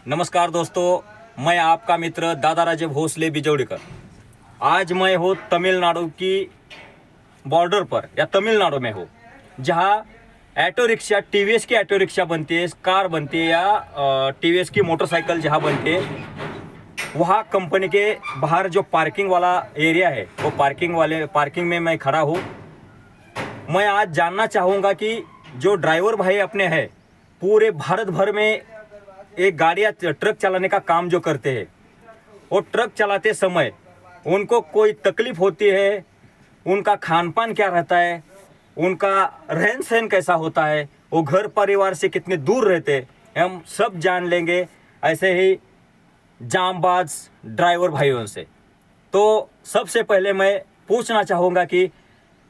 नमस्कार दोस्तों, मैं आपका मित्र दादा राजेब भोसले बिजौड़ीकर। आज मैं हूँ तमिलनाडु की बॉर्डर पर या तमिलनाडु में हूँ, जहाँ ऑटो रिक्शा टीवीएस की ऑटो रिक्शा बनती है, कार बनती है या टीवीएस की मोटरसाइकिल जहाँ बनती है, वहाँ कंपनी के बाहर जो पार्किंग वाला एरिया है वो पार्किंग में मैं खड़ा हूँ। मैं आज जानना चाहूँगा कि जो ड्राइवर भाई अपने हैं पूरे भारत भर में एक गाड़ी या ट्रक चलाने का काम जो करते हैं, वो ट्रक चलाते समय उनको कोई तकलीफ होती है, उनका खान पान क्या रहता है, उनका रहन सहन कैसा होता है, वो घर परिवार से कितने दूर रहते हैं, हम सब जान लेंगे ऐसे ही जांबाज ड्राइवर भाइयों से। तो सबसे पहले मैं पूछना चाहूँगा कि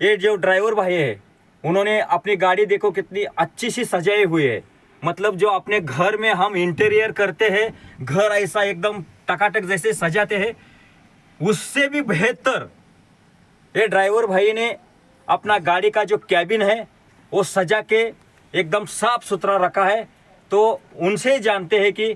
ये जो ड्राइवर भाई है उन्होंने अपनी गाड़ी देखो कितनी अच्छी सी सजाई हुई है। मतलब जो अपने घर में हम इंटीरियर करते हैं, घर ऐसा एकदम टकाटक जैसे सजाते हैं, उससे भी बेहतर ये ड्राइवर भाई ने अपना गाड़ी का जो कैबिन है वो सजा के एकदम साफ सुथरा रखा है। तो उनसे ही जानते हैं कि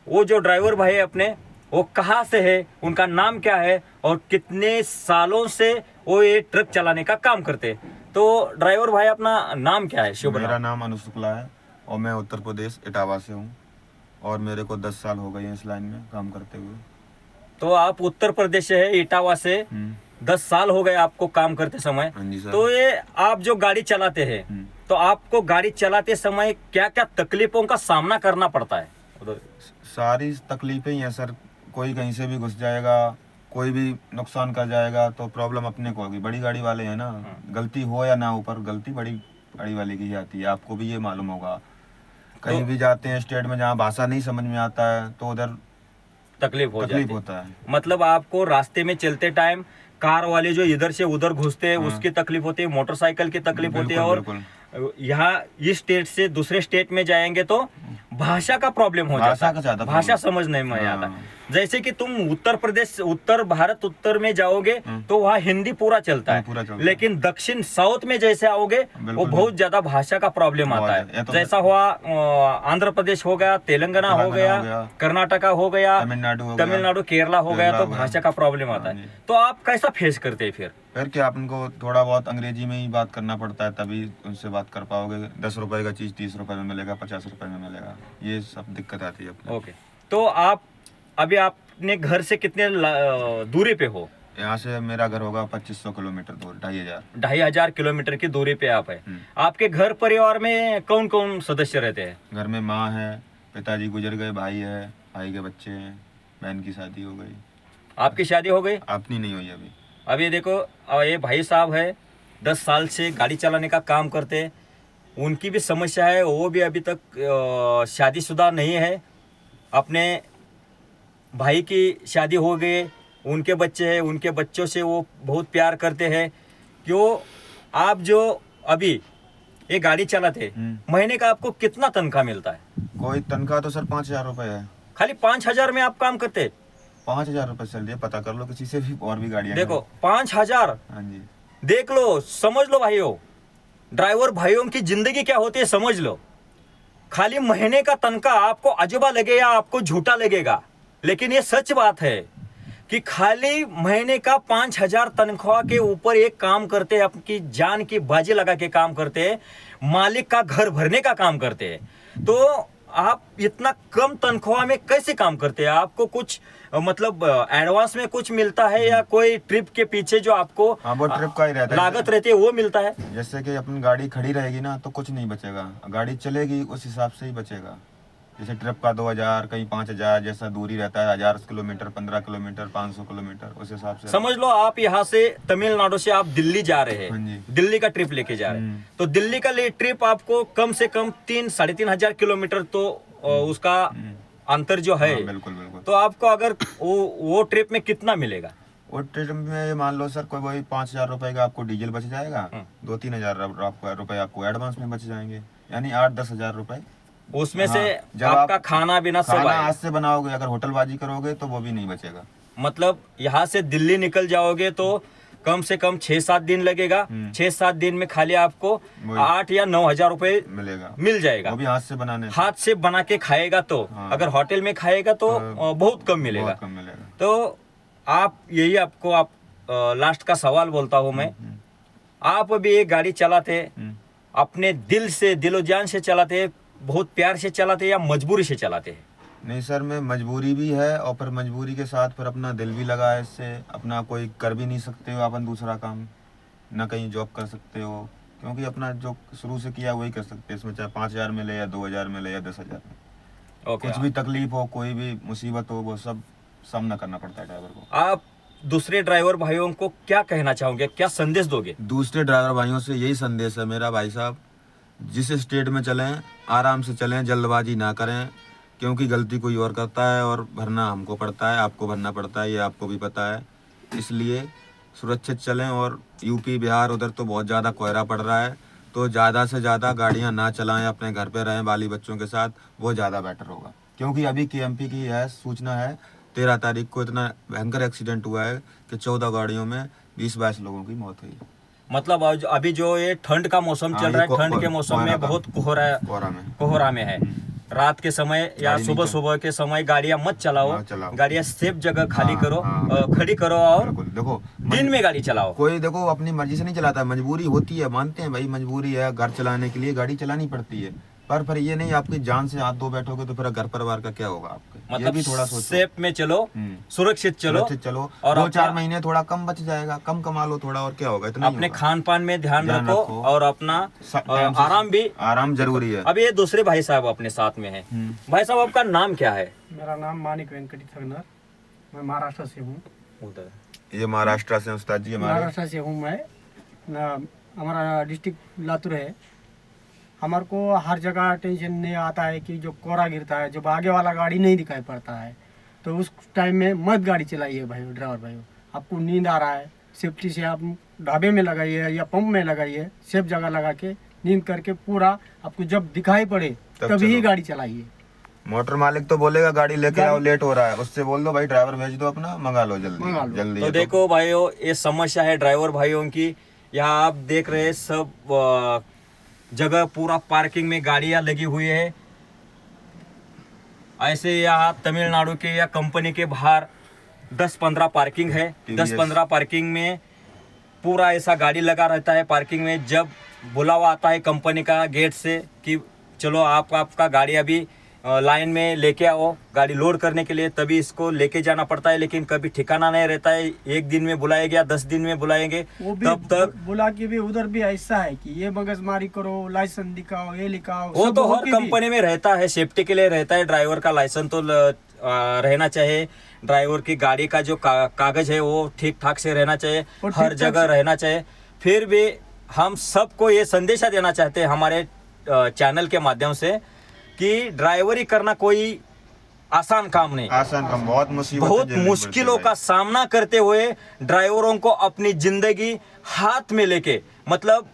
वो जो ड्राइवर भाई है अपने, वो कहाँ से है, उनका नाम क्या है और कितने सालों से वो ये ट्रक चलाने का काम करते हैं। तो ड्राइवर भाई अपना नाम क्या है? शुभ मेरा नाम। नाम अनु शुक्ला है और मैं उत्तर प्रदेश इटावा से हूँ और मेरे को 10 साल हो गए हैं इस लाइन में काम करते हुए। तो आप उत्तर प्रदेश से है, इटावा से 10 साल हो गए आपको काम करते समय। हाँ जी सर। तो ये आप जो गाड़ी चलाते हैं, तो आपको गाड़ी चलाते समय क्या क्या तकलीफों का सामना करना पड़ता है? सारी तकलीफें ही हैं सर। कोई कहीं से भी घुस जाएगा, कोई भी नुकसान कर जाएगा तो प्रॉब्लम अपने को होगी। बड़ी गाड़ी वाले हैं ना, गलती हो या ना हो पर गलती बड़ी गाड़ी वाले की ही आती है। आपको भी ये मालूम होगा, कहीं भी जाते हैं स्टेट में जहाँ भाषा नहीं समझ में आता है तो उधर तकलीफ तकलीफ होता है। मतलब आपको रास्ते में चलते टाइम कार वाले जो इधर से उधर घुसते हैं उसकी तकलीफ होती है, मोटरसाइकिल की तकलीफ होती है, और यहाँ इस स्टेट से दूसरे स्टेट में जाएंगे तो भाषा का प्रॉब्लम हो जाता है, भाषा समझ नहीं में आता। जैसे कि तुम उत्तर भारत में जाओगे तो वहाँ हिंदी पूरा चलता है, लेकिन दक्षिण साउथ में जैसे आओगे वो बहुत ज्यादा भाषा का प्रॉब्लम आता है। जैसा हुआ आंध्र प्रदेश हो गया, तेलंगाना हो गया, कर्नाटका हो गया, तमिलनाडु केरला हो गया, तो भाषा का प्रॉब्लम आता है। तो आप कैसा फेस करते हैं फिर क्या आपको थोड़ा बहुत अंग्रेजी में ही बात करना पड़ता है, तभी उनसे बात कर पाओगे। 10 रुपए का चीज 30 रुपए में मिलेगा, 50 रुपए में मिलेगा, ये सब दिक्कत आती है अपने। ओके, तो आप अभी आपने घर से कितने दूरी पे हो? यहाँ से मेरा घर होगा 2500 किलोमीटर दूर, 2500 किलोमीटर की दूरी पे आप है। आपके घर परिवार में कौन कौन सदस्य रहते हैं? घर में माँ है, पिताजी गुजर गए, भाई है, भाई के बच्चे हैं, बहन की शादी हो गई। आपकी शादी हो गई? अपनी नहीं हुई अभी। अभी देखो, ये भाई साहब है 10 साल से गाड़ी चलाने का काम करते हैं, उनकी भी समस्या है, वो भी अभी तक शादीशुदा नहीं है। अपने भाई की शादी हो गई, उनके बच्चे हैं, उनके बच्चों से वो बहुत प्यार करते हैं। क्यों आप जो अभी ये गाड़ी चलाते महीने का आपको कितना तनख्वाह मिलता है? कोई तनख्वाह तो सर 5000 रुपए है। खाली 5000 में आप काम करते? 5000 रुपए चल दिया, पता कर लो किसी से भी, और भी गाड़ियां देखो 5000। हाँ जी, देख लो, समझ लो भाइयों, ड्राइवर भाइयों की जिंदगी क्या होती है समझ लो। खाली महीने का तनख्वाह आपको अजूबा लगे या आपको झूठा लगेगा, लेकिन ये सच बात है कि खाली महीने का 5000 तनख्वाह के ऊपर एक काम करते हैं, अपनी जान की बाजी लगा के काम करते हैं, मालिक का घर भरने का काम करते हैं। तो आप इतना कम तनख्वाह में कैसे काम करते हैं? आपको कुछ मतलब एडवांस में कुछ मिलता है या कोई ट्रिप के पीछे जो आपको वो ट्रिप का ही रहता है, लागत रहती है वो मिलता है? जैसे कि अपनी गाड़ी खड़ी रहेगी ना तो कुछ नहीं बचेगा, गाड़ी चलेगी उस हिसाब से ही बचेगा। जैसे ट्रिप का 2000, कहीं 5000, जैसा दूरी रहता है, 1000 किलोमीटर, 15 किलोमीटर, 500 किलोमीटर, उस हिसाब से। समझ लो आप यहाँ से तमिलनाडु से आप दिल्ली जा रहे हाँ हैं, दिल्ली का ट्रिप लेके जा रहे हैं, तो दिल्ली का ट्रिप आपको कम से कम 3-3500 किलोमीटर तो उसका अंतर जो है। बिल्कुल बिल्कुल। तो आपको अगर वो ट्रिप में कितना मिलेगा? वो ट्रिप में मान लो सर कोई वही 5000 रुपए का आपको डीजल बच जाएगा, 2-3 हजार रुपए आपको एडवांस में बच जाएंगे, यानी 8-10 हजार रुपए उसमें से जब आपका खाना पीना सब खाना आज से बनाओगे, अगर होटलबाजी करोगे तो वो भी नहीं बचेगा। मतलब यहाँ से दिल्ली निकल जाओगे तो कम से कम 6-7 दिन लगेगा। 6-7 दिन में खाली आपको वही। 8 या 9 हजार रुपए मिलेगा, मिल जाएगा। वो भी हाथ से बनाने से। हाथ से बना के खाएगा तो, हाँ। अगर होटल में खाएगा तो बहुत कम मिलेगा। बहुत कम मिलेगा। तो आप यही आपको आप लास्ट का सवाल बोलता हूँ मैं, आप अभी एक गाड़ी चलाते अपने दिल से, दिलो जान से चलाते, बहुत प्यार से चलाते या मजबूरी से चलाते हैं? नहीं सर, मैं मजबूरी भी है और फिर मजबूरी के साथ फिर अपना दिल भी लगा है इससे। अपना कोई कर भी नहीं सकते हो अपन दूसरा काम, ना कहीं जॉब कर सकते हो, क्योंकि अपना जो शुरू से किया वही कर सकते हैं। इसमें चाहे 5,000 मिले या 2,000 मिले या 10,000 मिले, ओके। कुछ भी तकलीफ हो, कोई भी मुसीबत हो, वो सब सामना करना पड़ता है ड्राइवर को। आप दूसरे ड्राइवर भाइयों को क्या कहना चाहोगे, क्या संदेश दोगे? दूसरे ड्राइवर भाइयों से यही संदेश है मेरा, भाई साहब, जिस स्टेट में चलें आराम से चलें, जल्दबाजी ना करें, क्योंकि गलती कोई और करता है और भरना हमको पड़ता है, आपको भरना पड़ता है, ये आपको भी पता है। इसलिए सुरक्षित चलें। और यूपी बिहार उधर तो बहुत ज़्यादा कोहरा पड़ रहा है, तो ज़्यादा से ज़्यादा गाड़ियां ना चलाएं, अपने घर पे रहें बाली बच्चों के साथ, वो ज़्यादा बेटर होगा। क्योंकि अभी केएमपी की है सूचना है, 13 तारीख को इतना भयंकर एक्सीडेंट हुआ है कि 14 गाड़ियों में 20-22 लोगों की मौत हुई। मतलब अभी जो ये ठंड का मौसम हाँ, चल रहा है, ये ठंड के मौसम कोहरा में का- बहुत कोहरा में है। रात के समय या गाड़ी नहीं सुबह चल- सुबह के समय गाड़ियां मत चलाओ, हाँ, चलाओ। गाड़ियां सेफ जगह खाली हाँ, करो, हाँ। खड़ी करो, और बिल्कुल। देखो, दिन में गाड़ी चलाओ। कोई देखो अपनी मर्जी से नहीं चलाता, मजबूरी होती है, मानते हैं भाई, मजबूरी है, घर चलाने के लिए गाड़ी चलानी पड़ती है। पर फिर ये नहीं आपकी जान से हाथ धो बैठोगे तो फिर घर परिवार का क्या होगा आपके, ये मतलब भी थोड़ा सोचो। सेफ में चलो, सुरक्षित चलो, सुरक्षित चलो। और 2-4 अपना- महीने थोड़ा कम बच जाएगा, कम कमा लो थोड़ा, और क्या होगा, इतना ही अपने होगा। खान पान में ध्यान ध्यान रखो रखो। और अपना टाइम से- आराम भी। आराम जरूरी है। अब ये दूसरे भाई साहब अपने साथ में हैं। भाई साहब, आपका नाम क्या है? मेरा नाम मानिक वेंकटी थगनर, मैं महाराष्ट्र से हूँ। ये महाराष्ट्र से उस्ताद जी हमारे। महाराष्ट्र से हूँ मैं। हमारा डिस्ट्रिक्ट लातूर है। हमारे को हर जगह टेंशन नहीं आता है कि जो कोहरा गिरता है, जब आगे वाला गाड़ी नहीं दिखाई पड़ता है, तो उस टाइम में मत गाड़ी चलाइए भाई, ड्राइवर भाई। आपको नींद आ रहा है, सेफ्टी से आप ढाबे में लगाइए या पंप में लगाइए, सेफ जगह लगा के नींद करके पूरा आपको जब दिखाई पड़े तब तभी ही चलो। गाड़ी चलाइए। मोटर मालिक तो बोलेगा गाड़ी लेके आओ, लेट हो रहा है, उससे बोल दो भाई ड्राइवर भेज दो अपना, मंगा लो मंगा जल्दी लो। जल्दी। तो ये देखो भाइयों, ये समस्या है ड्राइवर भाइयों की। यहाँ आप देख रहे हैं सब जगह पूरा पार्किंग में गाड़ियां लगी हुई है। ऐसे यहाँ तमिलनाडु के या कंपनी के बाहर 10-15 पार्किंग है। TVS 10-15 पार्किंग में पूरा ऐसा गाड़ी लगा रहता है पार्किंग में। जब बुलावा आता है कंपनी का गेट से कि चलो आपका गाड़ी अभी लाइन में लेके आओ गाड़ी लोड करने के लिए, तभी इसको लेके जाना पड़ता है। लेकिन कभी ठिकाना नहीं रहता है, 1 दिन में बुलाएंगे या 10 दिन में बुलाएंगे, वो भी तब तक बुला के भी उधर भी ऐसा है कि ये मगजमारी करो, लाइसेंस दिखाओ, ये लिखाओ। वो सब तो हो हर के भी- कंपनी में रहता है, सेफ्टी के लिए रहता है। ड्राइवर का लाइसेंस तो रहना चाहिए, ड्राइवर की गाड़ी का जो कागज है वो ठीक ठाक से रहना चाहिए, और हर ठीक-ठाक जगह से- रहना चाहिए। फिर भी हम सबको ये संदेशा देना चाहते हैं हमारे चैनल के माध्यम से कि ड्राइवरी करना कोई आसान काम नहीं, आसान काम, बहुत मुसीबत, बहुत मुश्किलों का सामना करते हुए ड्राइवरों को अपनी जिंदगी हाथ में लेके, मतलब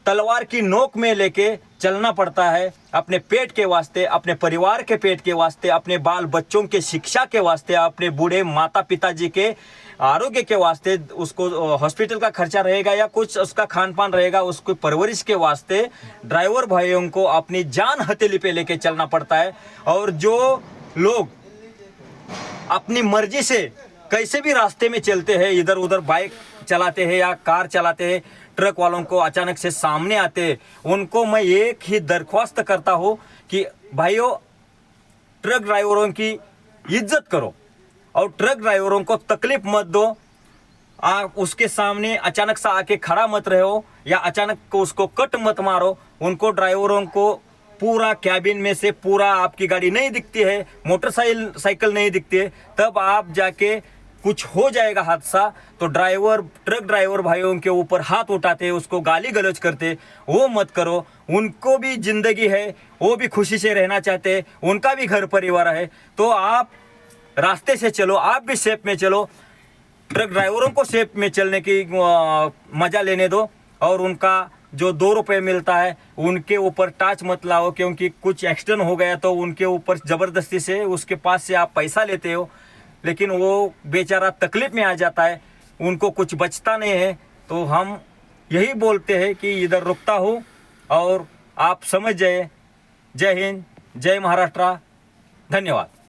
तलवार की नोक में लेके चलना पड़ता है। अपने पेट के वास्ते, अपने परिवार के पेट के वास्ते, अपने बाल बच्चों के शिक्षा के वास्ते, अपने बूढ़े माता पिताजी के आरोग्य के वास्ते, उसको हॉस्पिटल का खर्चा रहेगा या कुछ उसका खान पान रहेगा, उसको परवरिश के वास्ते ड्राइवर भाइयों को अपनी जान हथेली पे लेके चलना पड़ता है। और जो लोग अपनी मर्जी से कैसे भी रास्ते में चलते हैं, इधर उधर बाइक चलाते हैं या कार चलाते हैं, ट्रक वालों को अचानक से सामने आते हैं, उनको मैं एक ही दरख्वास्त करता हूं कि भाइयों, ट्रक ड्राइवरों की इज्जत करो और ट्रक ड्राइवरों को तकलीफ मत दो। आप उसके सामने अचानक से आके खड़ा मत रहो या अचानक को उसको कट मत मारो। उनको ड्राइवरों को पूरा कैबिन में से पूरा आपकी गाड़ी नहीं दिखती है, मोटरसाइकिल नहीं दिखती है, तब आप जाके कुछ हो जाएगा हादसा तो ट्रक ड्राइवर भाइयों के ऊपर हाथ उठाते, उसको गाली गलौज करते, वो मत करो। उनको भी जिंदगी है, वो भी खुशी से रहना चाहते, उनका भी घर परिवार है, तो आप रास्ते से चलो, आप भी सेफ में चलो। ट्रक ड्राइवरों को सेफ में चलने की मजा लेने दो और उनका जो 2 रुपये मिलता है उनके ऊपर टाच मत लाओ, क्योंकि कुछ एक्सीडेंट हो गया तो उनके ऊपर जबरदस्ती से उसके पास से आप पैसा लेते हो, लेकिन वो बेचारा तकलीफ में आ जाता है। उनको कुछ बचता नहीं है, तो हम यही बोलते हैं कि इधर रुकता हूँ और आप समझ जाए। जय हिंद, जय महाराष्ट्र, धन्यवाद।